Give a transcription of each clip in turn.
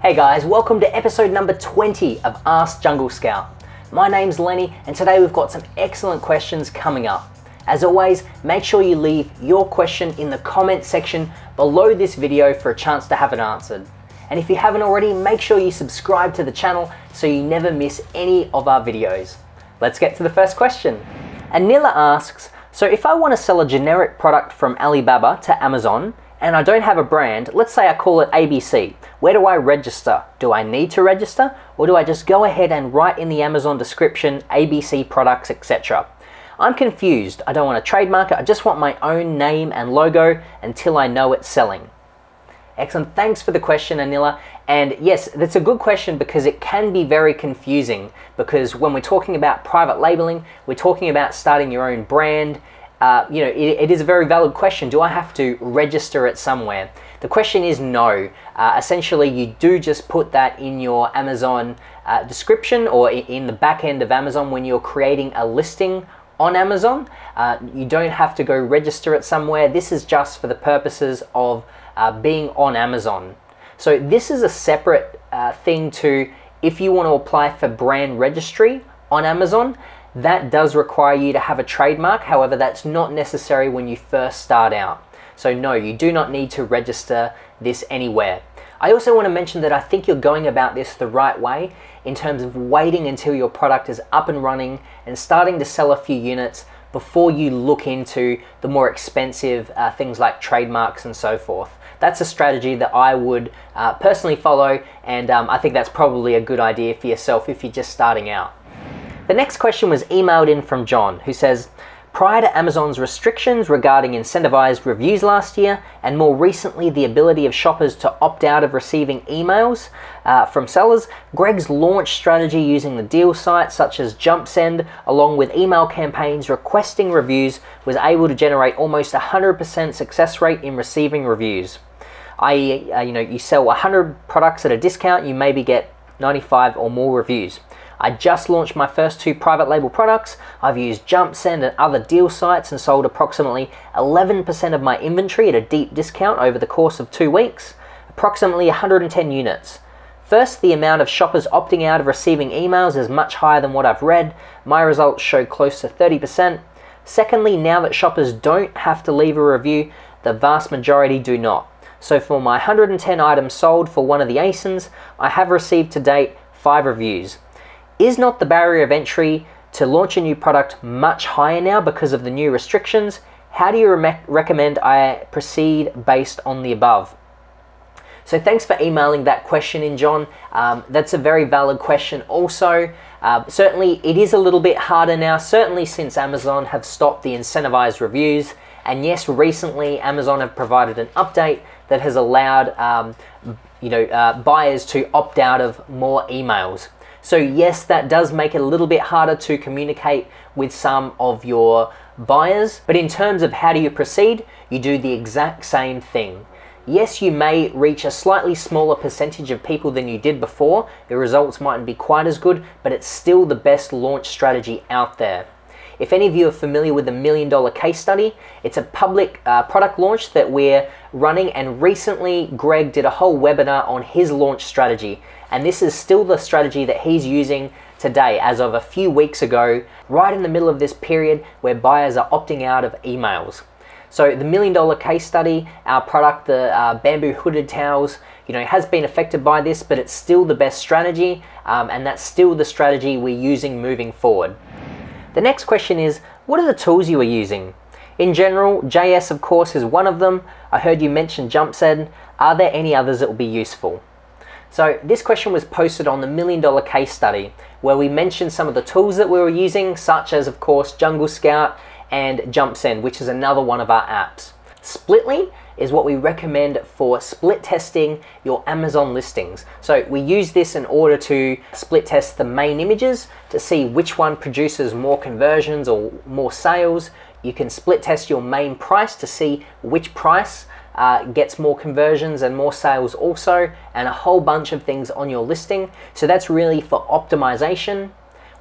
Hey guys, welcome to episode number 20 of Ask Jungle Scout. My name's Lenny and today we've got some excellent questions coming up. As always, make sure you leave your question in the comment section below this video for a chance to have it answered. And if you haven't already, make sure you subscribe to the channel so you never miss any of our videos. Let's get to the first question. Anila asks, so if I want to sell a generic product from Alibaba to Amazon and I don't have a brand, let's say I call it ABC, where do I register? Do I need to register, or do I just go ahead and write in the Amazon description ABC products, etc.? I'm confused. I don't want to trademark it. I just want my own name and logo until I know it's selling. Excellent. Thanks for the question, Anila. And yes, that's a good question because it can be very confusing, because when we're talking about private labeling, we're talking about starting your own brand. It is a very valid question. Do I have to register it somewhere? The question is no. Essentially, you do just put that in your Amazon description or in the back end of Amazon when you're creating a listing on Amazon. You don't have to go register it somewhere. This is just for the purposes of being on Amazon. So this is a separate thing to if you want to apply for brand registry on Amazon. That does require you to have a trademark. However, that's not necessary when you first start out. So no, you do not need to register this anywhere. I also want to mention that I think you're going about this the right way in terms of waiting until your product is up and running and starting to sell a few units before you look into the more expensive things like trademarks and so forth. That's a strategy that I would personally follow, and I think that's probably a good idea for yourself if you're just starting out. The next question was emailed in from John, who says, prior to Amazon's restrictions regarding incentivized reviews last year, and more recently the ability of shoppers to opt out of receiving emails from sellers, Greg's launch strategy using the deal sites such as JumpSend, along with email campaigns requesting reviews, was able to generate almost 100% success rate in receiving reviews. I.e., you sell 100 products at a discount, you maybe get 95 or more reviews. I just launched my first 2 private label products. I've used JumpSend and other deal sites and sold approximately 11% of my inventory at a deep discount over the course of 2 weeks, approximately 110 units. First, the amount of shoppers opting out of receiving emails is much higher than what I've read. My results show close to 30%. Secondly, now that shoppers don't have to leave a review, the vast majority do not. So for my 110 items sold for one of the ASINs, I have received to date 5 reviews. Is not the barrier of entry to launch a new product much higher now because of the new restrictions? How do you recommend I proceed based on the above? So thanks for emailing that question in, John. That's a very valid question also. Certainly it is a little bit harder now, certainly since Amazon have stopped the incentivized reviews. And yes, recently Amazon have provided an update that has allowed buyers to opt out of more emails. So yes, that does make it a little bit harder to communicate with some of your buyers, but in terms of how do you proceed, you do the exact same thing. Yes, you may reach a slightly smaller percentage of people than you did before. The results mightn't be quite as good, but it's still the best launch strategy out there. If any of you are familiar with the $1 Million Case Study, it's a public product launch that we're running, and recently Greg did a whole webinar on his launch strategy. And this is still the strategy that he's using today as of a few weeks ago, right in the middle of this period where buyers are opting out of emails. So the $1 Million Case Study, our product, the bamboo hooded towels, has been affected by this, but it's still the best strategy, and that's still the strategy we're using moving forward. The next question is, what are the tools you are using? In general, JS of course is one of them. I heard you mention JumpSend. Are there any others that will be useful? So this question was posted on the $1 Million Case Study, where we mentioned some of the tools that we were using, such as of course Jungle Scout and JumpSend, which is another one of our apps. Splitly is what we recommend for split testing your Amazon listings. So we use this in order to split test the main images to see which one produces more conversions or more sales. You can split test your main price to see which price gets more conversions and more sales also, and a whole bunch of things on your listing. So that's really for optimization.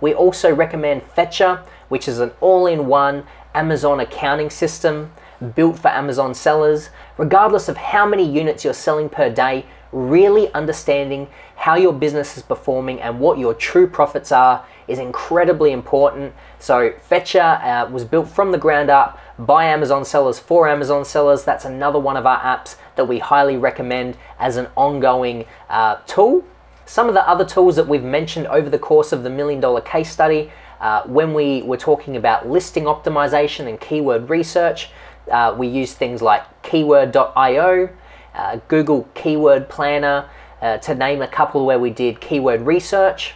We also recommend Fetcher, which is an all-in-one Amazon accounting system. built for Amazon sellers. Regardless of how many units you're selling per day, really understanding how your business is performing and what your true profits are is incredibly important. So Fetcher was built from the ground up by Amazon sellers for Amazon sellers. That's another one of our apps that we highly recommend as an ongoing tool. Some of the other tools that we've mentioned over the course of the $1 Million Case Study, when we were talking about listing optimization and keyword research, we use things like keyword.io, Google Keyword Planner, to name a couple where we did keyword research.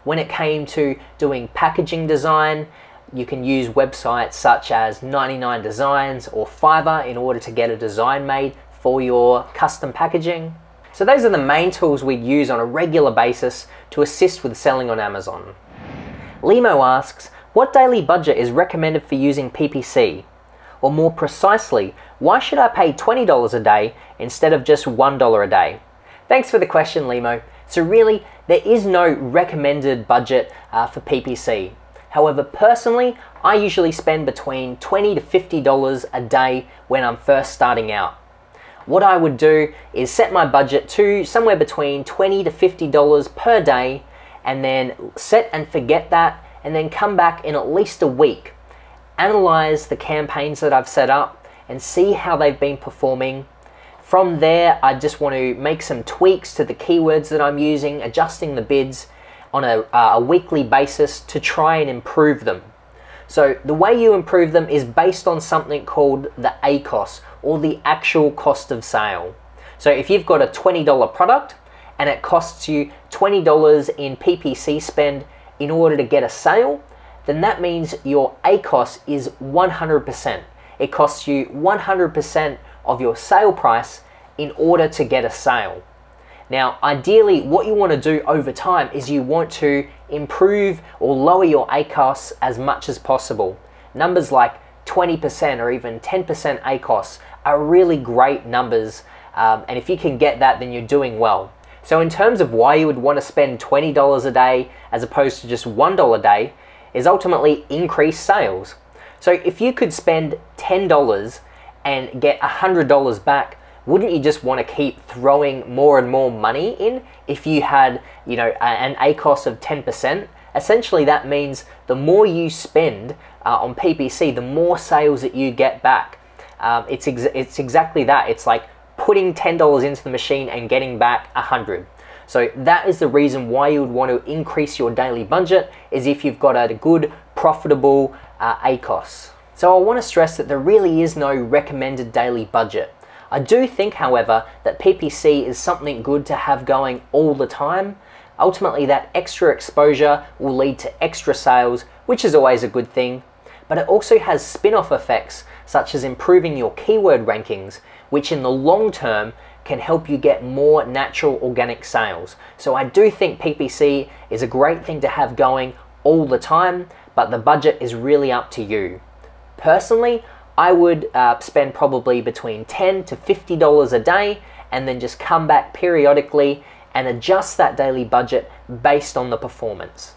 When it came to doing packaging design, you can use websites such as 99 Designs or Fiverr in order to get a design made for your custom packaging. So those are the main tools we use on a regular basis to assist with selling on Amazon. Limo asks, what daily budget is recommended for using PPC? Or more precisely, why should I pay $20 a day instead of just $1 a day? Thanks for the question, Limo. So really, there is no recommended budget for PPC. However, personally, I usually spend between $20 to $50 a day when I'm first starting out. What I would do is set my budget to somewhere between $20 to $50 per day, and then set and forget that, and then come back in at least a week. Analyze the campaigns that I've set up and see how they've been performing. From there, I just want to make some tweaks to the keywords that I'm using, adjusting the bids on a weekly basis to try and improve them. So the way you improve them is based on something called the ACOS, or the actual cost of sale. So if you've got a $20 product and it costs you $20 in PPC spend in order to get a sale, then that means your ACOS is 100%. It costs you 100% of your sale price in order to get a sale. Now, ideally, what you want to do over time is you want to improve or lower your ACOS as much as possible. Numbers like 20% or even 10% ACOS are really great numbers, and if you can get that, then you're doing well. So in terms of why you would want to spend $20 a day as opposed to just $1 a day, is ultimately increase sales. So if you could spend $10 and get $100 back, wouldn't you just want to keep throwing more and more money in if you had, an ACOS of 10%? Essentially, that means the more you spend on PPC, the more sales that you get back. It's exactly that. It's like putting $10 into the machine and getting back 100. So that is the reason why you would want to increase your daily budget, is if you've got a good, profitable ACOS. So I want to stress that there really is no recommended daily budget. I do think, however, that PPC is something good to have going all the time. Ultimately, that extra exposure will lead to extra sales, which is always a good thing. But it also has spin-off effects, such as improving your keyword rankings, which in the long term can help you get more natural organic sales. So I do think PPC is a great thing to have going all the time, but the budget is really up to you. Personally, I would spend probably between $10 to $50 a day, and then just come back periodically and adjust that daily budget based on the performance.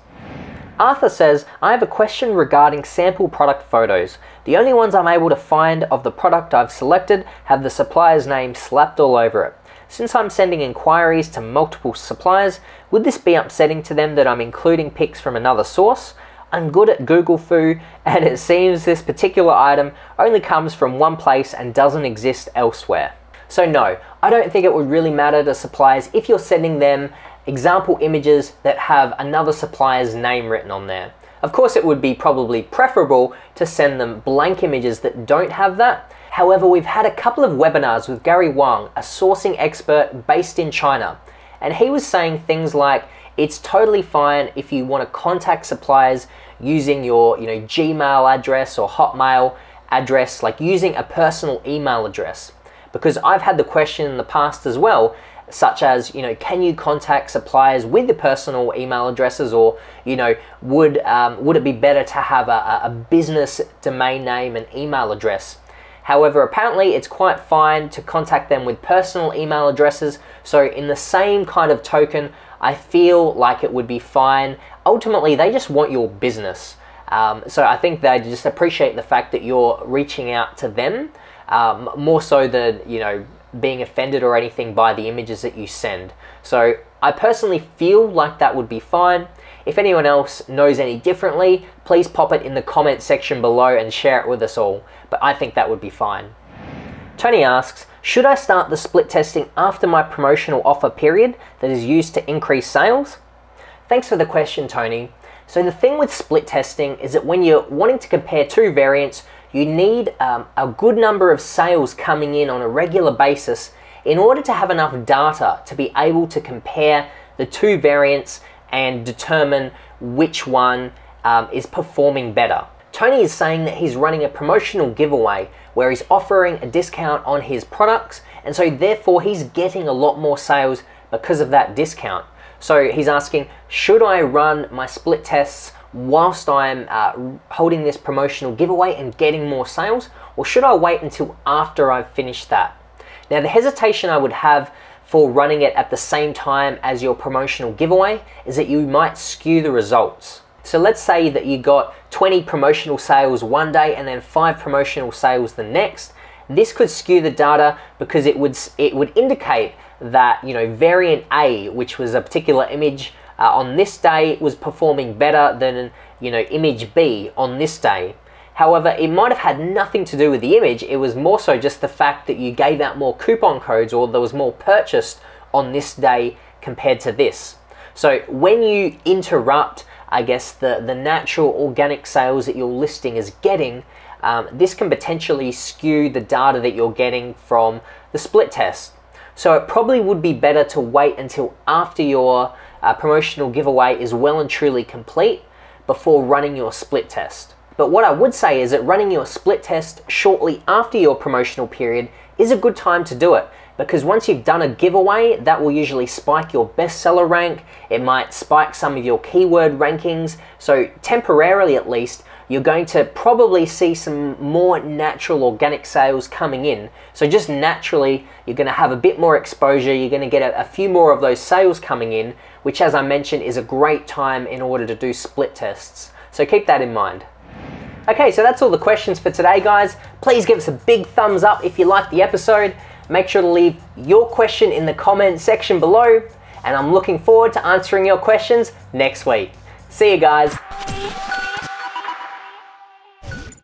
Arthur says, I have a question regarding sample product photos. The only ones I'm able to find of the product I've selected have the supplier's name slapped all over it. Since I'm sending inquiries to multiple suppliers, would this be upsetting to them that I'm including pics from another source? I'm good at Google Foo, and it seems this particular item only comes from one place and doesn't exist elsewhere. So no, I don't think it would really matter to suppliers if you're sending them example images that have another supplier's name written on there. Of course, it would be probably preferable to send them blank images that don't have that. However, we've had a couple of webinars with Gary Wang, a sourcing expert based in China, and he was saying things like, it's totally fine if you want to contact suppliers using your Gmail address or Hotmail address, like using a personal email address. Because I've had the question in the past as well, such as, can you contact suppliers with the personal email addresses, or, would it be better to have a business domain name and email address? However, apparently it's quite fine to contact them with personal email addresses. So in the same kind of token, I feel like it would be fine. Ultimately, they just want your business. So I think they just appreciate the fact that you're reaching out to them, more so than, being offended or anything by the images that you send. So I personally feel like that would be fine. If anyone else knows any differently, please pop it in the comment section below and share it with us all. But I think that would be fine. Tony asks, should I start the split testing after my promotional offer period that is used to increase sales? Thanks for the question, Tony. So the thing with split testing is that when you're wanting to compare two variants, you need a good number of sales coming in on a regular basis in order to have enough data to be able to compare the two variants and determine which one is performing better. Tony is saying that he's running a promotional giveaway where he's offering a discount on his products, and so therefore he's getting a lot more sales because of that discount. So he's asking, should I run my split tests whilst I'm holding this promotional giveaway and getting more sales, or should I wait until after I've finished that? Now, the hesitation I would have for running it at the same time as your promotional giveaway is that you might skew the results. So let's say that you got 20 promotional sales one day and then 5 promotional sales the next. This could skew the data because it would indicate that, variant A, which was a particular image on this day, was performing better than, image B on this day. However, it might have had nothing to do with the image. It was more so just the fact that you gave out more coupon codes, or there was more purchased on this day compared to this. So when you interrupt, I guess, the natural organic sales that your listing is getting, this can potentially skew the data that you're getting from the split test. So it probably would be better to wait until after your promotional giveaway is well and truly complete before running your split test. But what I would say is that running your split test shortly after your promotional period is a good time to do it, because once you've done a giveaway, that will usually spike your bestseller rank. It might spike some of your keyword rankings. So temporarily at least, you're going to probably see some more natural organic sales coming in. So just naturally, you're going to have a bit more exposure. You're going to get a few more of those sales coming in, which, as I mentioned, is a great time in order to do split tests. So keep that in mind. Okay, so that's all the questions for today, guys. Please give us a big thumbs up if you liked the episode. Make sure to leave your question in the comment section below, and I'm looking forward to answering your questions next week. See you guys.